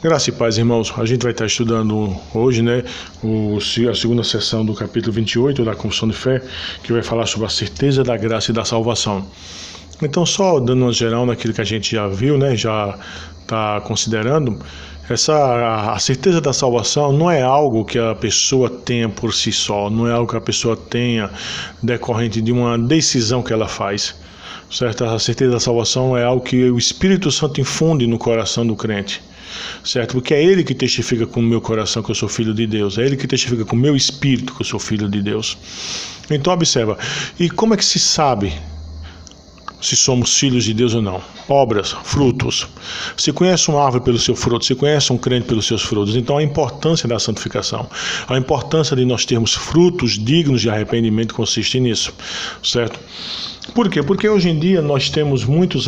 Graça e paz, irmãos. A gente vai estar estudando hoje, a segunda sessão do capítulo 28 da Confissão de Fé, que vai falar sobre a certeza da graça e da salvação. Então, só dando uma geral naquilo que a gente já viu, já está considerando, a certeza da salvação não é algo que a pessoa tenha por si só, não é algo que a pessoa tenha decorrente de uma decisão que ela faz. Certo? A certeza da salvação é algo que o Espírito Santo infunde no coração do crente. Certo? Porque é Ele que testifica com o meu coração que eu sou filho de Deus. É Ele que testifica com o meu espírito que eu sou filho de Deus. Então observa. E como é que se sabe se somos filhos de Deus ou não? Obras, frutos. Se conhece uma árvore pelo seu fruto, se conhece um crente pelos seus frutos. Então a importância da santificação, a importância de nós termos frutos dignos de arrependimento consiste nisso. Certo? Por quê? Porque hoje em dia nós temos muitos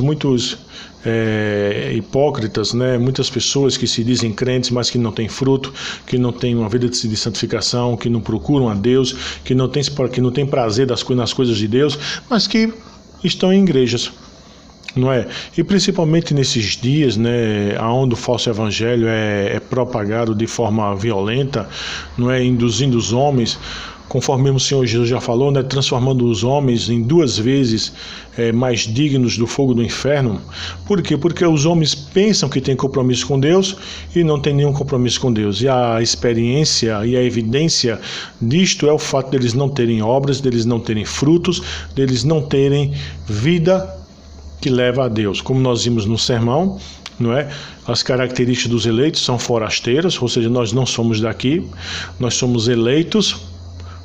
hipócritas, muitas pessoas que se dizem crentes, mas que não têm fruto, que não têm uma vida de santificação, que não procuram a Deus, que não têm prazer nas coisas de Deus, mas que estão em igrejas, não é? E principalmente nesses dias, onde o falso evangelho é propagado de forma violenta, não é? Induzindo os homens, conforme o Senhor Jesus já falou, transformando os homens em 2 vezes mais dignos do fogo do inferno. Por quê? Porque os homens pensam que têm compromisso com Deus e não têm nenhum compromisso com Deus. E a experiência e a evidência disto é o fato deles não terem obras, deles não terem frutos, deles não terem vida que leva a Deus. Como nós vimos no sermão, não é? As características dos eleitos são forasteiras, ou seja, nós não somos daqui, nós somos eleitos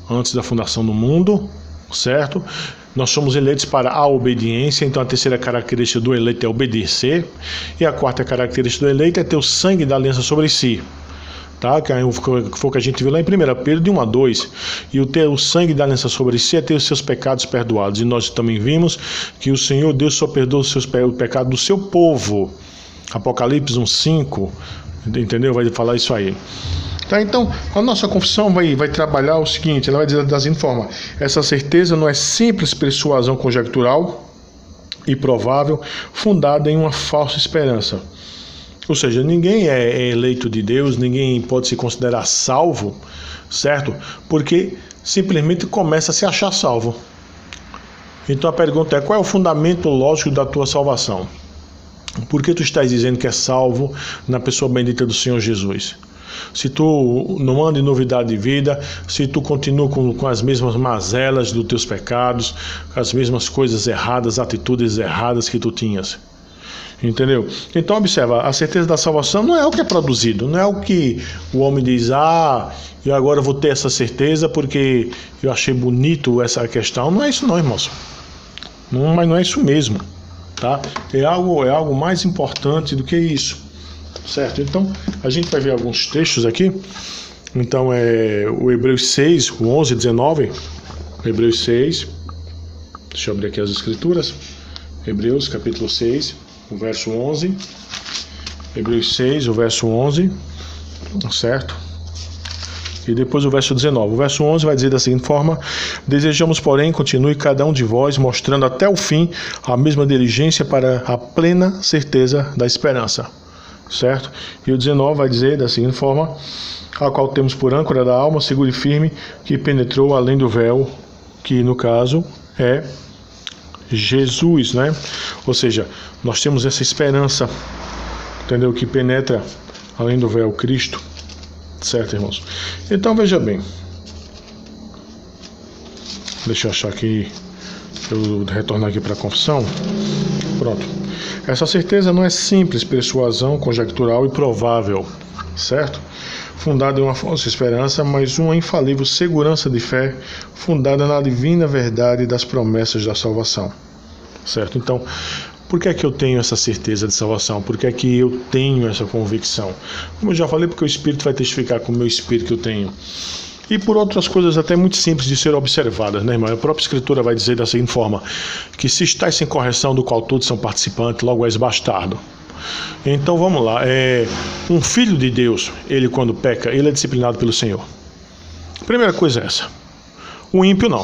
antes da fundação do mundo, certo? Nós somos eleitos para a obediência, então a terceira característica do eleito é obedecer, e a quarta característica do eleito é ter o sangue da aliança sobre si, tá? Que foi o que a gente viu lá em 1 Pedro de 1 a 2, e o ter o sangue da aliança sobre si é ter os seus pecados perdoados, e nós também vimos que o Senhor Deus só perdoa o pecado do seu povo, Apocalipse 1:5, entendeu? Vai falar isso aí. Tá, então, a nossa confissão vai trabalhar o seguinte, ela vai dizer da seguinte forma: essa certeza não é simples persuasão conjectural e provável, fundada em uma falsa esperança. Ou seja, ninguém é eleito de Deus, ninguém pode se considerar salvo, certo? Porque simplesmente começa a se achar salvo. Então a pergunta é: qual é o fundamento lógico da tua salvação? Por que tu estás dizendo que é salvo na pessoa bendita do Senhor Jesus? Se tu não anda em novidade de vida, se tu continua com as mesmas mazelas dos teus pecados, as mesmas coisas erradas, atitudes erradas que tu tinhas. Entendeu? Então observa, a certeza da salvação não é o que é produzido, não é o que o homem diz: eu agora vou ter essa certeza porque eu achei bonito essa questão. Não é isso não, irmãos. Mas não é isso mesmo, tá? É algo mais importante do que isso. Certo? Então, a gente vai ver alguns textos aqui. Então, o Hebreus 6, o 11 e 19. Hebreus 6. Deixa eu abrir aqui as escrituras. Hebreus, capítulo 6, o verso 11. Hebreus 6, o verso 11. Certo? E depois o verso 19. O verso 11 vai dizer da seguinte forma: desejamos, porém, continue cada um de vós mostrando até o fim a mesma diligência para a plena certeza da esperança. Certo? E o 19 vai dizer da seguinte forma: a qual temos por âncora da alma, seguro e firme, que penetrou além do véu, que no caso é Jesus, Ou seja, nós temos essa esperança, entendeu? Que penetra além do véu, Cristo. Certo, irmãos? Então veja bem. Deixa eu achar aqui, eu retornar aqui para a confissão. Pronto. Essa certeza não é simples persuasão conjectural e provável, certo? Fundada em uma falsa esperança, mas uma infalível segurança de fé fundada na divina verdade das promessas da salvação, certo? Então, por que é que eu tenho essa certeza de salvação? Por que é que eu tenho essa convicção? Como eu já falei, porque o Espírito vai testificar com o meu Espírito que eu tenho. E por outras coisas até muito simples de ser observadas, irmão? A própria Escritura vai dizer da seguinte forma: que se estás sem correção, do qual todos são participantes, logo és bastardo. Então vamos lá, um filho de Deus, ele quando peca, ele é disciplinado pelo Senhor. Primeira coisa é essa. O ímpio não.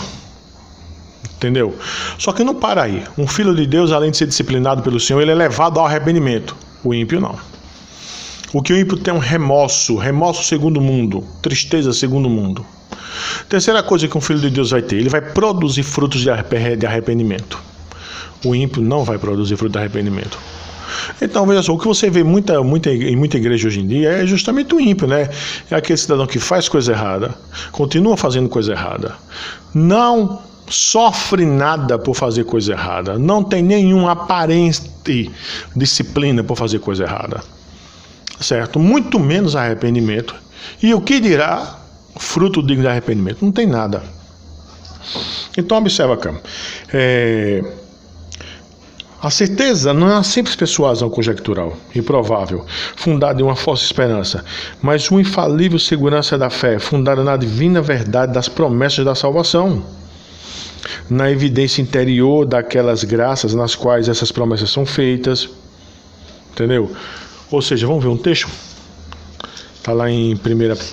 Entendeu? Só que não para aí. Um filho de Deus, além de ser disciplinado pelo Senhor, ele é levado ao arrependimento. O ímpio não. O que o ímpio tem é um remorso segundo o mundo, tristeza segundo o mundo. Terceira coisa que um filho de Deus vai ter, ele vai produzir frutos de arrependimento. O ímpio não vai produzir fruto de arrependimento. Então, veja só, o que você vê em muita igreja hoje em dia é justamente o ímpio, né? É aquele cidadão que faz coisa errada, continua fazendo coisa errada, não sofre nada por fazer coisa errada, não tem nenhuma aparente disciplina por fazer coisa errada, certo? Muito menos arrependimento. E o que dirá fruto digno de arrependimento? Não tem nada. Então, observa cá. A certeza não é uma simples persuasão conjectural, improvável, fundada em uma falsa esperança, mas uma infalível segurança da fé, fundada na divina verdade das promessas da salvação, na evidência interior daquelas graças nas quais essas promessas são feitas. Entendeu? Ou seja, vamos ver um texto? Está lá em 1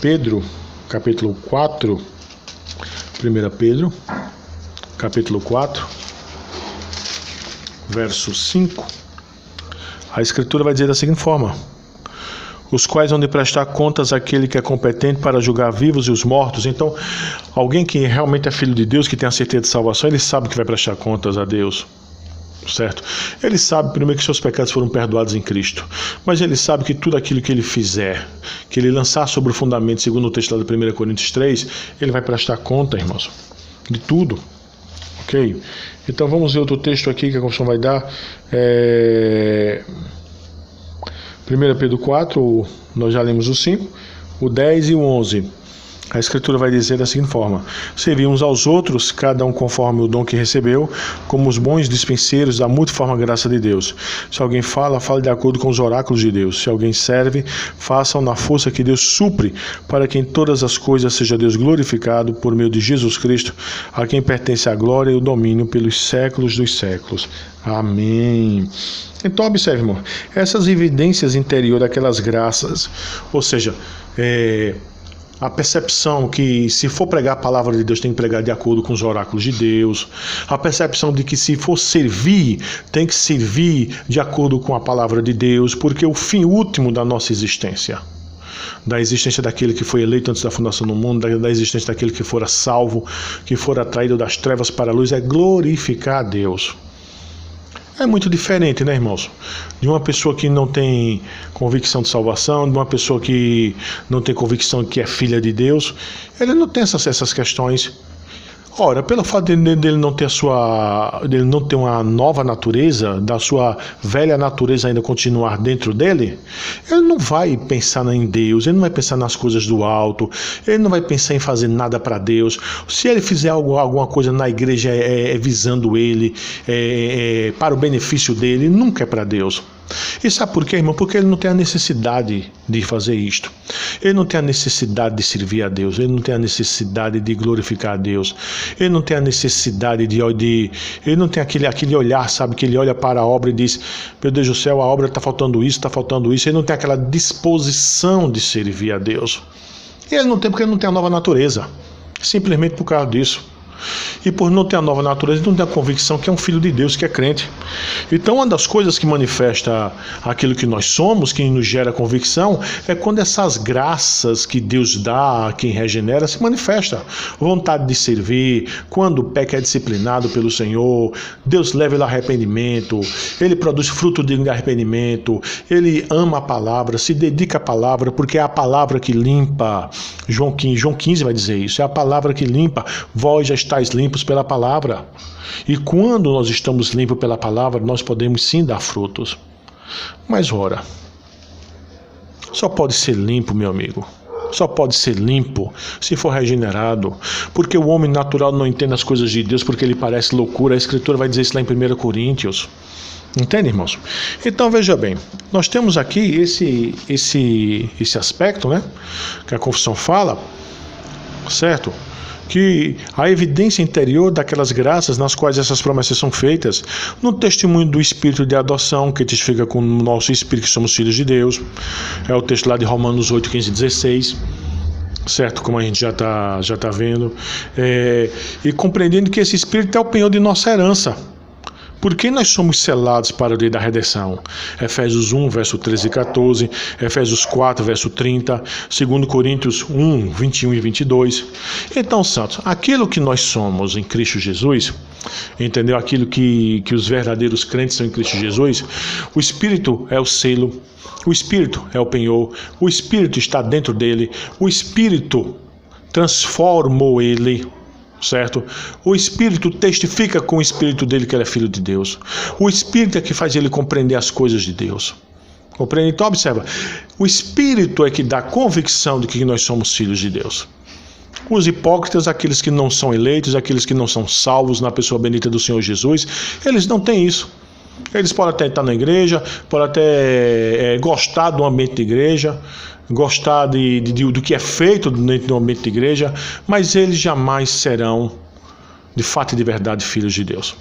Pedro, capítulo 4. 1 Pedro, capítulo 4. Verso 5, a Escritura vai dizer da seguinte forma: os quais vão de prestar contas àquele que é competente para julgar vivos e os mortos. Então, alguém que realmente é filho de Deus, que tem a certeza de salvação, ele sabe que vai prestar contas a Deus, certo? Ele sabe primeiro que seus pecados foram perdoados em Cristo, mas ele sabe que tudo aquilo que ele fizer, que ele lançar sobre o fundamento, segundo o texto lá de 1 Coríntios 3, ele vai prestar conta, irmãos, de tudo. Ok? Então vamos ver outro texto aqui que a confissão vai dar. 1 Pedro 4, nós já lemos o 5, o 10 e o 11. A Escritura vai dizer da seguinte forma: servir uns aos outros, cada um conforme o dom que recebeu, como os bons dispenseiros da multiforme graça de Deus. Se alguém fala, fale de acordo com os oráculos de Deus. Se alguém serve, faça-o na força que Deus supre, para que em todas as coisas seja Deus glorificado por meio de Jesus Cristo, a quem pertence a glória e o domínio pelos séculos dos séculos. Amém. Então observe, irmão, essas evidências interiores daquelas graças, ou seja, a percepção que se for pregar a palavra de Deus tem que pregar de acordo com os oráculos de Deus, a percepção de que se for servir, tem que servir de acordo com a palavra de Deus, porque o fim último da nossa existência, da existência daquele que foi eleito antes da fundação do mundo, da existência daquele que fora salvo, que fora atraído das trevas para a luz, é glorificar a Deus. É muito diferente, né, irmãos? De uma pessoa que não tem convicção de salvação, de uma pessoa que não tem convicção que é filha de Deus. Ele não tem essas questões. Ora, pelo fato dele não ter dele não ter uma nova natureza, da sua velha natureza ainda continuar dentro dele, ele não vai pensar em Deus, ele não vai pensar nas coisas do alto, ele não vai pensar em fazer nada para Deus. Se ele fizer alguma coisa na igreja visando ele, para o benefício dele, nunca é para Deus. E sabe por quê, irmão? Porque ele não tem a necessidade de fazer isto. Ele não tem a necessidade de servir a Deus. Ele não tem a necessidade de glorificar a Deus. Ele não tem a necessidade ele não tem aquele olhar, sabe? Que ele olha para a obra e diz: meu Deus do céu, a obra está faltando isso, está faltando isso. Ele não tem aquela disposição de servir a Deus. E ele não tem porque ele não tem a nova natureza. Simplesmente por causa disso. E por não ter a nova natureza, não tem a convicção que é um filho de Deus, que é crente. Então, uma das coisas que manifesta aquilo que nós somos, que nos gera convicção, é quando essas graças que Deus dá a quem regenera se manifesta. Vontade de servir, quando o pecado é disciplinado pelo Senhor, Deus leva ele ao arrependimento, ele produz fruto digno de arrependimento, ele ama a palavra, se dedica à palavra, porque é a palavra que limpa. João 15 vai dizer isso, é a palavra que limpa, vós já estáis limpos pela palavra. E quando nós estamos limpos pela palavra, nós podemos sim dar frutos. Mas ora, só pode ser limpo, meu amigo, só pode ser limpo se for regenerado, porque o homem natural não entende as coisas de Deus, porque ele parece loucura. A Escritura vai dizer isso lá em 1 Coríntios. Entende, irmãos? Então veja bem, nós temos aqui esse aspecto, né, que a confissão fala, certo? Que a evidência interior daquelas graças nas quais essas promessas são feitas, no testemunho do Espírito de adoção, que testifica com o nosso Espírito que somos filhos de Deus, é o texto lá de Romanos 8, 15 e 16, certo? Como a gente já tá vendo, e compreendendo que esse Espírito é o penhor de nossa herança, Por que nós somos selados para o dia da redenção? Efésios 1, verso 13 e 14, Efésios 4, verso 30, 2 Coríntios 1, 21 e 22. Então, santos, aquilo que nós somos em Cristo Jesus, entendeu? Aquilo que os verdadeiros crentes são em Cristo Jesus, o Espírito é o selo, o Espírito é o penhor, o Espírito está dentro dele, o Espírito transformou ele, certo? O Espírito testifica com o Espírito dele que ele é filho de Deus. O Espírito é que faz ele compreender as coisas de Deus. Compreende? Então observa, o Espírito é que dá convicção de que nós somos filhos de Deus. Os hipócritas, aqueles que não são eleitos, aqueles que não são salvos na pessoa bendita do Senhor Jesus, eles não têm isso. Eles podem até estar na igreja, podem até gostar do ambiente de igreja, gostar do que é feito dentro do ambiente de igreja, mas eles jamais serão, de fato e de verdade, filhos de Deus.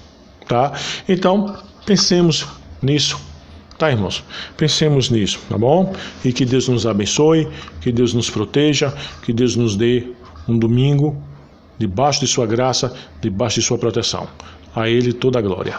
Tá? Então, pensemos nisso. Tá, irmãos? Pensemos nisso, tá bom? E que Deus nos abençoe, que Deus nos proteja, que Deus nos dê um domingo debaixo de sua graça, debaixo de sua proteção. A Ele toda a glória.